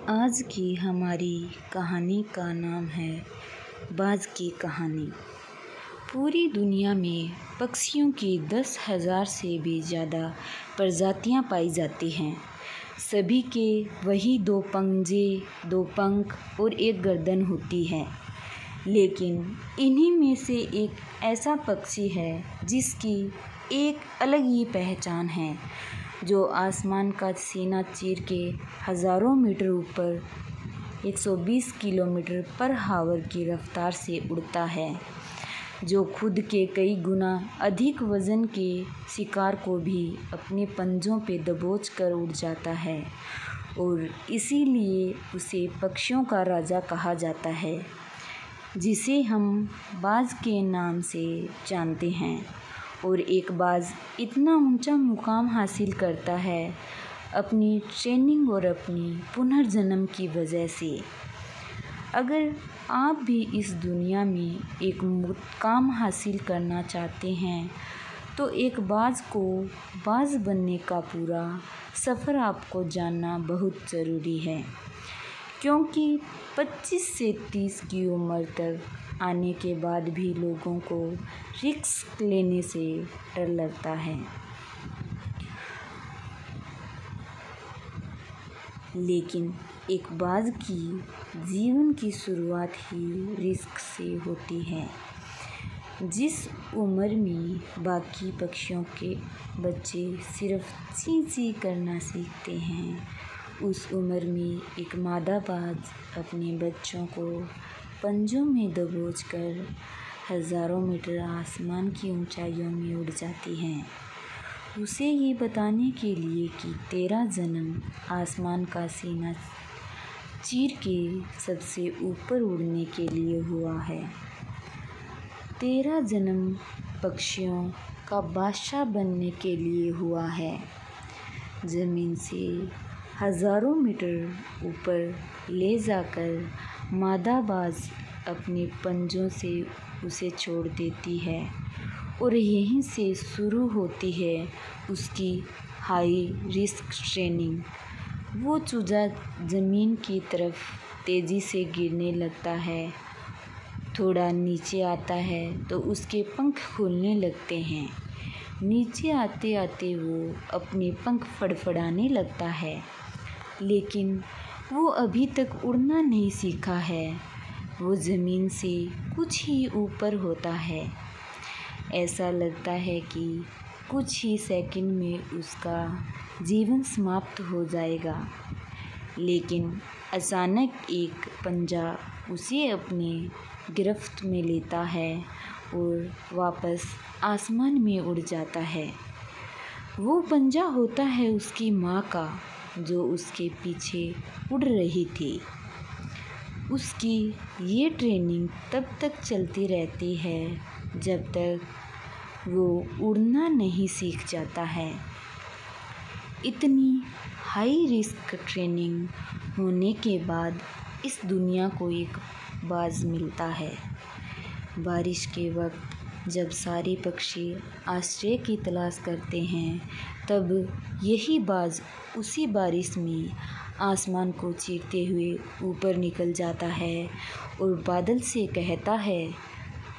आज की हमारी कहानी का नाम है बाज की कहानी। पूरी दुनिया में पक्षियों की 10,000 से भी ज़्यादा प्रजातियां पाई जाती हैं। सभी के वही 2 पंजे, 2 पंख और 1 गर्दन होती है। लेकिन इन्हीं में से एक ऐसा पक्षी है जिसकी एक अलग ही पहचान है, जो आसमान का सीना चीर के हज़ारों मीटर ऊपर 120 किलोमीटर पर आवर की रफ्तार से उड़ता है, जो खुद के कई गुना अधिक वज़न के शिकार को भी अपने पंजों पे दबोच कर उड़ जाता है और इसीलिए उसे पक्षियों का राजा कहा जाता है, जिसे हम बाज के नाम से जानते हैं। और एक बाज इतना ऊंचा मुकाम हासिल करता है अपनी ट्रेनिंग और अपनी पुनर्जन्म की वजह से। अगर आप भी इस दुनिया में एक मुकाम हासिल करना चाहते हैं तो एक बाज को बाज बनने का पूरा सफ़र आपको जानना बहुत ज़रूरी है, क्योंकि 25 से 30 की उम्र तक आने के बाद भी लोगों को रिस्क लेने से डर लगता है। लेकिन एक बाज की जीवन की शुरुआत ही रिस्क से होती है। जिस उम्र में बाकी पक्षियों के बच्चे सिर्फ ची ची करना सीखते हैं, उस उम्र में एक मादा बाज अपने बच्चों को पंजों में दबोचकर हज़ारों मीटर आसमान की ऊंचाइयों में उड़ जाती है, उसे ये बताने के लिए कि तेरा जन्म आसमान का सीना चीर के सबसे ऊपर उड़ने के लिए हुआ है। तेरा जन्म पक्षियों का बादशाह बनने के लिए हुआ है। ज़मीन से हज़ारों मीटर ऊपर ले जाकर मादा बाज अपने पंजों से उसे छोड़ देती है और यहीं से शुरू होती है उसकी हाई रिस्क ट्रेनिंग। वो चूजा ज़मीन की तरफ तेज़ी से गिरने लगता है, थोड़ा नीचे आता है तो उसके पंख खुलने लगते हैं। नीचे आते आते वो अपने पंख फड़फड़ाने लगता है, लेकिन वो अभी तक उड़ना नहीं सीखा है। वो ज़मीन से कुछ ही ऊपर होता है। ऐसा लगता है कि कुछ ही सेकंड में उसका जीवन समाप्त हो जाएगा, लेकिन अचानक एक पंजा उसे अपनी गिरफ्त में लेता है और वापस आसमान में उड़ जाता है। वो पंजा होता है उसकी माँ का, जो उसके पीछे उड़ रही थी। उसकी ये ट्रेनिंग तब तक चलती रहती है जब तक वो उड़ना नहीं सीख जाता है। इतनी हाई रिस्क ट्रेनिंग होने के बाद इस दुनिया को एक बाज मिलता है। बारिश के वक्त जब सारे पक्षी आश्रय की तलाश करते हैं, तब यही बाज उसी बारिश में आसमान को चीरते हुए ऊपर निकल जाता है और बादल से कहता है,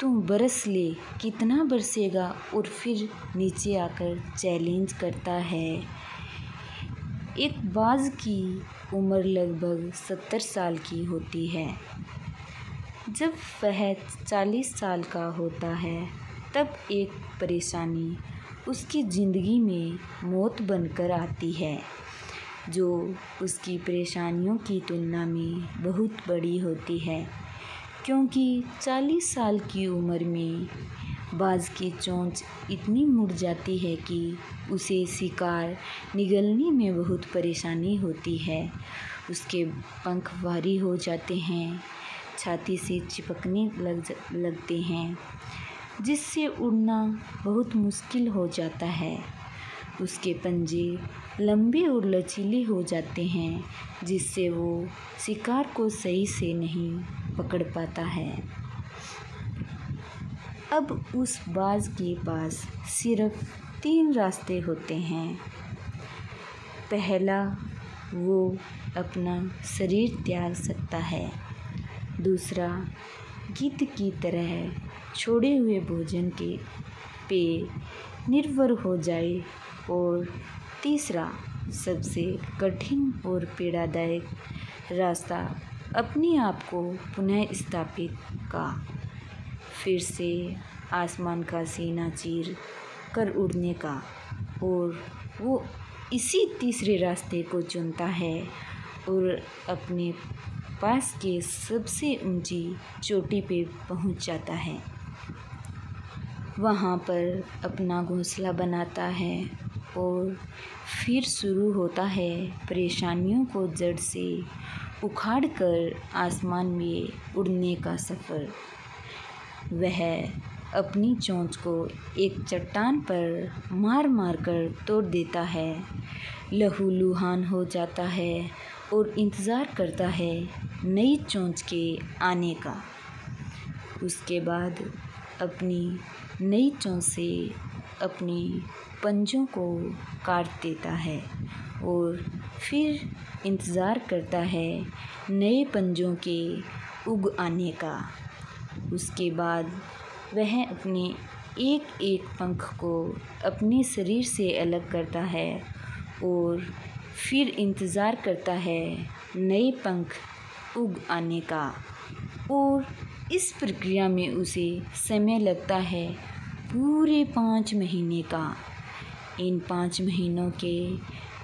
तू बरस ले, कितना बरसेगा, और फिर नीचे आकर चैलेंज करता है। एक बाज की उम्र लगभग 70 साल की होती है। जब वह 40 साल का होता है, तब एक परेशानी उसकी ज़िंदगी में मौत बनकर आती है, जो उसकी परेशानियों की तुलना में बहुत बड़ी होती है, क्योंकि 40 साल की उम्र में बाज की चोंच इतनी मुड़ जाती है कि उसे शिकार निगलने में बहुत परेशानी होती है। उसके पंख भारी हो जाते हैं, छाती से चिपकने लगते हैं, जिससे उड़ना बहुत मुश्किल हो जाता है। उसके पंजे लंबे और लचीले हो जाते हैं, जिससे वो शिकार को सही से नहीं पकड़ पाता है। अब उस बाज के पास सिर्फ 3 रास्ते होते हैं। पहला, वो अपना शरीर त्याग सकता है। दूसरा, गिद्ध की तरह छोड़े हुए भोजन के पे निर्भर हो जाए। और तीसरा, सबसे कठिन और पीड़ादायक रास्ता अपने आप को पुनः स्थापित का फिर से आसमान का सीना चीर कर उड़ने का। और वो इसी तीसरे रास्ते को चुनता है और अपने पास के सबसे ऊंची चोटी पे पहुंच जाता है। वहाँ पर अपना घोंसला बनाता है और फिर शुरू होता है परेशानियों को जड़ से उखाड़ कर आसमान में उड़ने का सफ़र। वह अपनी चोंच को एक चट्टान पर मार मार कर तोड़ देता है, लहूलुहान हो जाता है और इंतज़ार करता है नई चोंच के आने का। उसके बाद अपनी नई चोंच से अपने पंजों को काट देता है और फिर इंतज़ार करता है नए पंजों के उग आने का। उसके बाद वह अपने एक एक पंख को अपने शरीर से अलग करता है और फिर इंतज़ार करता है नए पंख उग आने का। और इस प्रक्रिया में उसे समय लगता है पूरे 5 महीने का। इन 5 महीनों के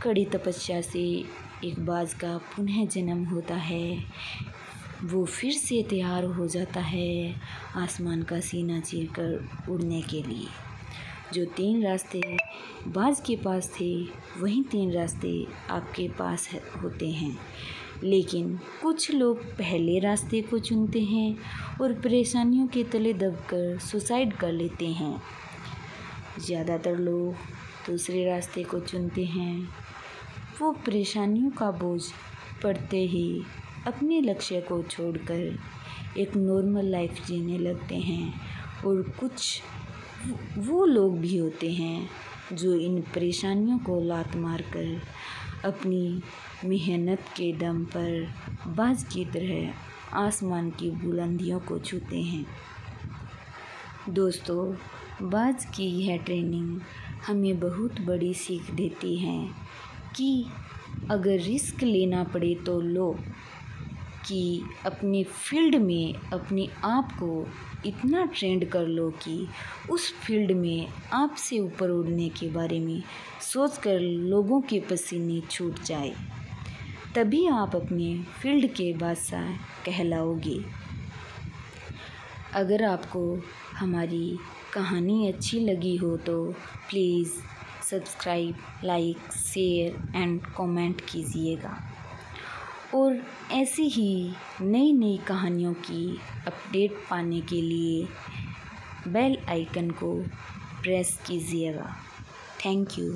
कड़ी तपस्या से एक बाज का पुनः जन्म होता है। वो फिर से तैयार हो जाता है आसमान का सीना चीरकर उड़ने के लिए। जो 3 रास्ते बाज के पास थे, वही 3 रास्ते आपके पास होते हैं। लेकिन कुछ लोग पहले रास्ते को चुनते हैं और परेशानियों के तले दबकर सुसाइड कर लेते हैं। ज़्यादातर लोग दूसरे रास्ते को चुनते हैं। वो परेशानियों का बोझ पड़ते ही अपने लक्ष्य को छोड़कर एक नॉर्मल लाइफ जीने लगते हैं। और कुछ वो लोग भी होते हैं जो इन परेशानियों को लात मारकर अपनी मेहनत के दम पर बाज की तरह आसमान की बुलंदियों को छूते हैं। दोस्तों, बाज की यह ट्रेनिंग हमें बहुत बड़ी सीख देती है कि अगर रिस्क लेना पड़े तो लो, कि अपने फील्ड में अपने आप को इतना ट्रेंड कर लो कि उस फील्ड में आपसे ऊपर उड़ने के बारे में सोचकर लोगों के पसीने छूट जाए। तभी आप अपने फील्ड के बादशाह कहलाओगे। अगर आपको हमारी कहानी अच्छी लगी हो तो please subscribe, like, share and comment कीजिएगा। और ऐसी ही नई नई कहानियों की अपडेट पाने के लिए बेल आइकन को प्रेस कीजिएगा। Thank you.